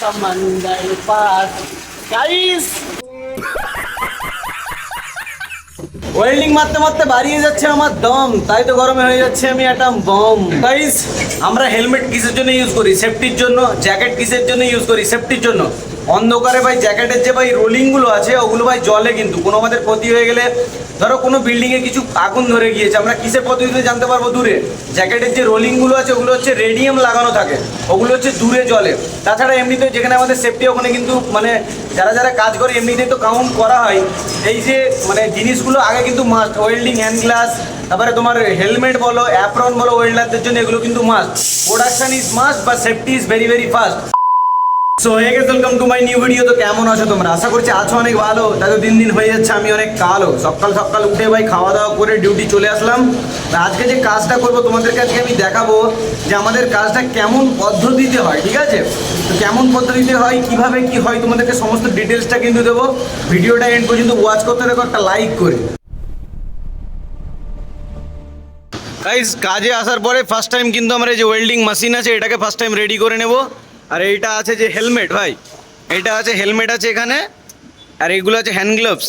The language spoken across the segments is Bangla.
समंदर पार गाइस ওয়েল্ডিং মারতে মারতে বাড়িয়ে যাচ্ছে আমার দম, তাই তো গরমে হয়ে যাচ্ছে আমি একটা বম। গাইস আমরা হেলমেট কিসের জন্য ইউজ করি? সেফটির জন্য। জ্যাকেট কিসের জন্য ইউজ করি? সেফটির জন্য। অন্ধকারে ভাই জ্যাকেটের যে ভাই রোলিংগুলো আছে ওগুলো ভাই জলে, কিন্তু কোনো আমাদের ক্ষতি হয়ে গেলে, ধরো কোনো বিল্ডিংয়ে কিছু আগুন ধরে গিয়েছে, আমরা কিসের পদ্ধতিতে জানতে পারবো? দূরে জ্যাকেটের যে রোলিংগুলো আছে ওগুলো হচ্ছে রেডিয়াম লাগানো থাকে, ওগুলো হচ্ছে দূরে জলে। তাছাড়া এমনিতে যেখানে আমাদের সেফটি ওখানে কিন্তু মানে যারা যারা কাজ করে এমনিতেই তো কাউন্ট করা হয়। এই যে মানে জিনিসগুলো আগে কিন্তু মাস্ট, ওয়েল্ডিং হ্যান্ড গ্লাস, তারপরে তোমার হেলমেট বলো, অ্যাপ্রন বলো, ওয়েল্ডারদের জন্য এগুলো কিন্তু মাস্ট। প্রোডাকশন ইজ মাস্ট বা safety is very very first. So hey guys, welcome to my new video. তো কেমন আছো তোমরা? আশা করছি আছো অনেক ভালো। তাই তো দিন দিন হয়ে যাচ্ছে আমি অনেক কালো। সকাল সকাল উঠে ভাই খাওয়া দাওয়া করে ডিউটি চলে আসলাম। আজকে যে কাজটা করবো তোমাদেরকে আজকে আমি দেখাবো যে আমাদের কাজটা কেমন পদ্ধতিতে হয়, ঠিক আছে? তো কেমন পদ্ধতিতে হয়, কিভাবে কি হয়, তোমাদেরকে সমস্ত ডিটেলসটা কিন্তু দেবো। ভিডিওটা এন্ড পর্যন্ত ওয়াচ করতে দেখো, একটা লাইক করে। গাইস কাজে আসার পরে ফার্স্ট টাইম কিন্তু আমরা এই যে ওয়েল্ডিং মেশিন আছে এটাকে ফার্স্ট টাইম রেডি করে নেব। আর এইটা আছে যে হেলমেট, ভাই এটা আছে হেলমেট আছে এখানে, আর এইগুলো আছে হ্যান্ড গ্লাভস।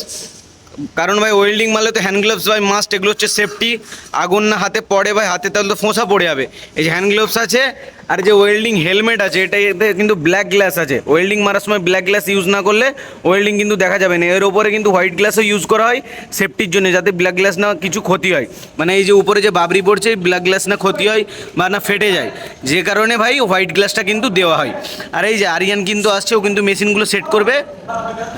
কারণ ভাই ওয়েল্ডিং মারলে তো হ্যান্ড গ্লাভস ভাই মাস্ট, এগুলো হচ্ছে সেফটি। আগুন না হাতে পড়ে ভাই, হাতে তাহলে তো ফোঁসা পড়ে যাবে। এই যে হ্যান্ড গ্লাভস আছে, আর যে ওয়েল্ডিং হেলমেট আছে এটা এতে কিন্তু ব্ল্যাক গ্লাস আছে। ওয়েল্ডিং মারার সময় ব্ল্যাক গ্লাস ইউজ না করলে ওয়েল্ডিং কিন্তু দেখা যাবে না। এর ওপরে কিন্তু হোয়াইট গ্লাসও ইউজ করা হয় সেফটির জন্য, যাতে ব্ল্যাক গ্লাস না কিছু ক্ষতি হয়। মানে এই যে উপরে যে বাবরি পড়ছে ব্ল্যাক গ্লাস না ক্ষতি হয় বা না ফেটে যায়, যে কারণে ভাই হোয়াইট গ্লাসটা কিন্তু দেওয়া হয়। আর এই যে আরিয়ান কিন্তু আসছে, ও কিন্তু মেশিনগুলো সেট করবে।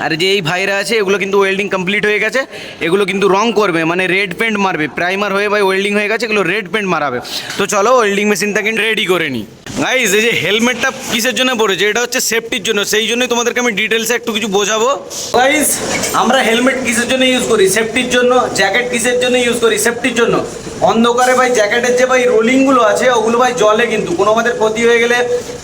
আর যে এই ভাইরা আছে এগুলো কিন্তু ওয়েল্ডিং কমপ্লিট হয়ে গেছে, এগুলো কিন্তু রং করবে, মানে রেড পেন্ট মারবে। প্রাইমার হয়ে ভাই ওয়েল্ডিং হয়ে গেছে, এগুলো রেড পেন্ট মারাবে। তো চলো ওয়েল্ডিং মেশিনটা কিন্তু রেডি করে নিই। গাইস এই যে হেলমেটটা কিসের জন্য পড়েছে? এটা হচ্ছে সেফটির জন্য, সেই জন্যই তোমাদেরকে আমি ডিটেলসে একটু কিছু বোঝাবো। গাইস আমরা হেলমেট কিসের জন্য ইউজ করি? সেফটির জন্য। জ্যাকেট কিসের জন্য ইউজ করি? সেফটির জন্য। অন্ধকারে ভাই জ্যাকেটের যে ভাই রোলিংগুলো আছে ওগুলো ভাই জলে, কিন্তু কোনো আমাদের ক্ষতি হয়ে গেলে,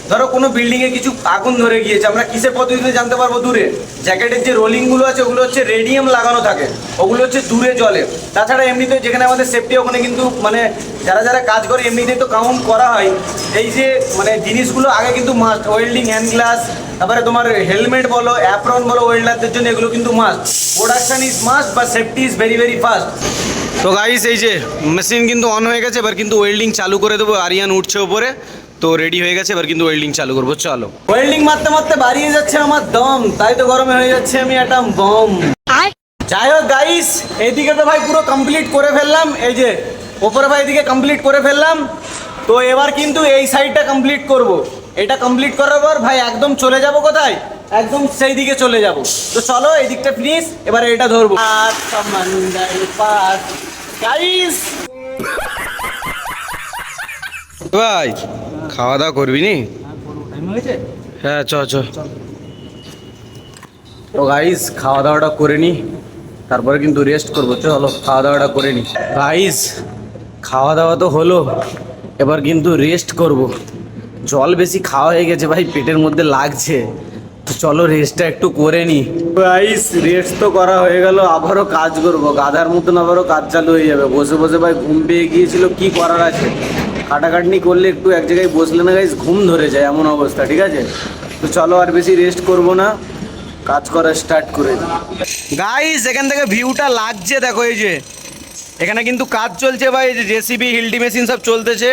ধরো কোনো বিল্ডিংয়ে কিছু আগুন ধরে গিয়েছে, আমরা কিসের পদ্ধতিতে জানতে পারবো? দূরে জ্যাকেটের যে রোলিংগুলো আছে ওগুলো হচ্ছে রেডিয়াম লাগানো থাকে, ওগুলো হচ্ছে দূরে জলে। তাছাড়া এমনিতে যেখানে আমাদের সেফটি ওখানে কিন্তু মানে যারা যারা কাজ করে এমনিতেই তো কাউন্ট করা হয়। এই যে মানে জিনিসগুলো আগে কিন্তু মাস্ট, ওয়েল্ডিং হ্যান্ড গ্লাস, তারপরে তোমার হেলমেট বলো, অ্যাপ্রন বলো, ওয়েল্ডারদের জন্য এগুলো কিন্তু মাস্ট। প্রোডাকশন ইজ মাস্ট বা safety is very very fast. তো গাইস এই যে মেশিন কিন্তু অন হয়ে গেছে, এবার কিন্তু ওয়েল্ডিং চালু করে দেবো। আরিয়ান উঠছে ওপরে, তো রেডি হয়ে গেছে, এবার কিন্তু ওয়েল্ডিং চালু করবো। চলো। ওয়েল্ডিং মারতে মারতে বাড়িয়ে যাচ্ছে আমার দম, তাই তো গরমে হয়ে যাচ্ছে আমি একটা বম। যাই হোক গাইস, এইদিকে তো ভাই পুরো কমপ্লিট করে ফেললাম। এই যে ওপরে ভাই এদিকে কমপ্লিট করে ফেললাম। তো এবার কিন্তু এই সাইডটা কমপ্লিট করব। এটা কমপ্লিট করার পর ভাই একদম চলে যাব কোথায়? একদম সেই দিকে চলে যাব। তো চলো এই দিকটা ফিনিশ, এবারে এটা ধরবো। সমুদ্র পার গাইস। ভাই খাওয়া দাওয়া করবি নি? হ্যাঁ চ চ। তো গাইস খাওয়া দাওয়াটা করে নি, তারপরে কিন্তু রেস্ট করবো। চলো খাওয়া দাওয়াটা করে নি। গাইস খাওয়া দাওয়া তো হলো, এবার কিন্তু রেস্ট করব। জল বেশি খাওয়া হয়ে গেছে ভাই, পেটের মধ্যে লাগছে। তো চলো রেস্টটা একটু করে নি। গাইস রেস্ট তো করা হয়ে গেল, আবারও কাজ করবো। গাধার মতন আবারও কাজ চালু হয়ে যাবে। বসে বসে ভাই ঘুম পেয়ে গিয়েছিল, কি করার আছে? কাটাকাটনি করলে একটু এক জায়গায় বসলে না গাইস ঘুম ধরে যায়, এমন অবস্থা, ঠিক আছে? তো চলো আর বেশি রেস্ট করব না, কাজ করা স্টার্ট করে দিই। গাইস এখান থেকে ভিউটা লাগছে দেখো, এই যে এখানে কিন্তু কাজ চলছে ভাই। এই যে জেসিবি হিলটি মেশিন সব চলতেছে।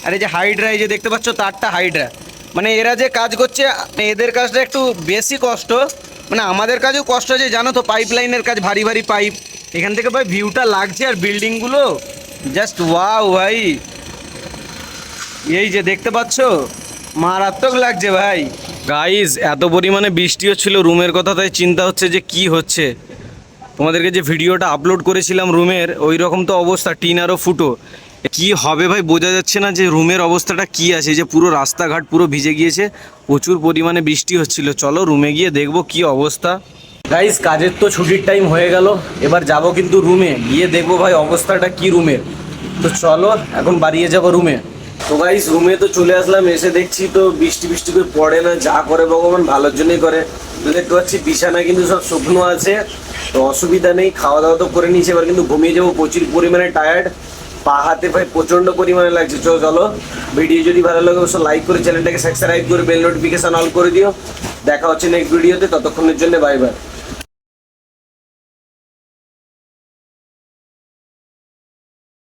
আর এই যে হাইড্রা, এই যে দেখতে পাচ্ছ তারটা হাইড্রা, মানে এরা যে কাজ করছে এদের কাজটা একটু বেশি কষ্ট। মানে আমাদের কাজেও কষ্ট আছে জানো তো, পাইপ লাইনের কাজ, ভারী ভারী পাইপ। এখান থেকে ভাই ভিউটা লাগছে, আর বিল্ডিংগুলো জাস্ট ওয়াও ভাই। এই যে দেখতে পাচ্ছ মারাত্মক লাগছে ভাই। গাইস এত পরিমাণে বৃষ্টি হচ্ছিল রুমের কথা, তাই চিন্তা হচ্ছে যে কি হচ্ছে। তোমাদেরকে যে ভিডিওটা আপলোড করেছিলাম রুমের, ওই রকম তো অবস্থা, টিন আরও ফুটো। কি হবে ভাই বোঝা যাচ্ছে না যে রুমের অবস্থাটা কি আছে। যে পুরো রাস্তাঘাট পুরো ভিজে গিয়েছে, প্রচুর পরিমাণে বৃষ্টি হচ্ছিল। চলো রুমে গিয়ে দেখবো কি অবস্থা। গাইস কাজের তো ছুটির টাইম হয়ে গেল, এবার যাব কিন্তু রুমে গিয়ে দেখবো ভাই অবস্থাটা কি রুমের। তো চলো এখন বাড়িয়ে যাব রুমে। তো গাইস রুমে তো চলে আসলাম, এসে দেখছি তো বৃষ্টি বৃষ্টি করে পড়ে না, যা করে ভগবান ভালোর জন্যই করে। তো দেখতে পাচ্ছি বিছানা কিন্তু সব শুকনো আছে, তো অসুবিধা নেই। খাওয়া দাওয়া তো করে নিয়েছি, এবার কিন্তু ঘুমিয়ে যাবো। প্রচুর পরিমাণে টায়ার্ড, পা হাতে ভাই প্রচণ্ড পরিমাণে লাগছে। চলো ভিডিও যদি ভালো লাগে অবশ্যই লাইক করে চ্যানেলটাকে সাবস্ক্রাইব করে বেল নোটিফিকেশন অল করে দিও। দেখা হচ্ছে নেক্সট ভিডিওতে, ততক্ষণের জন্য বাই বাই।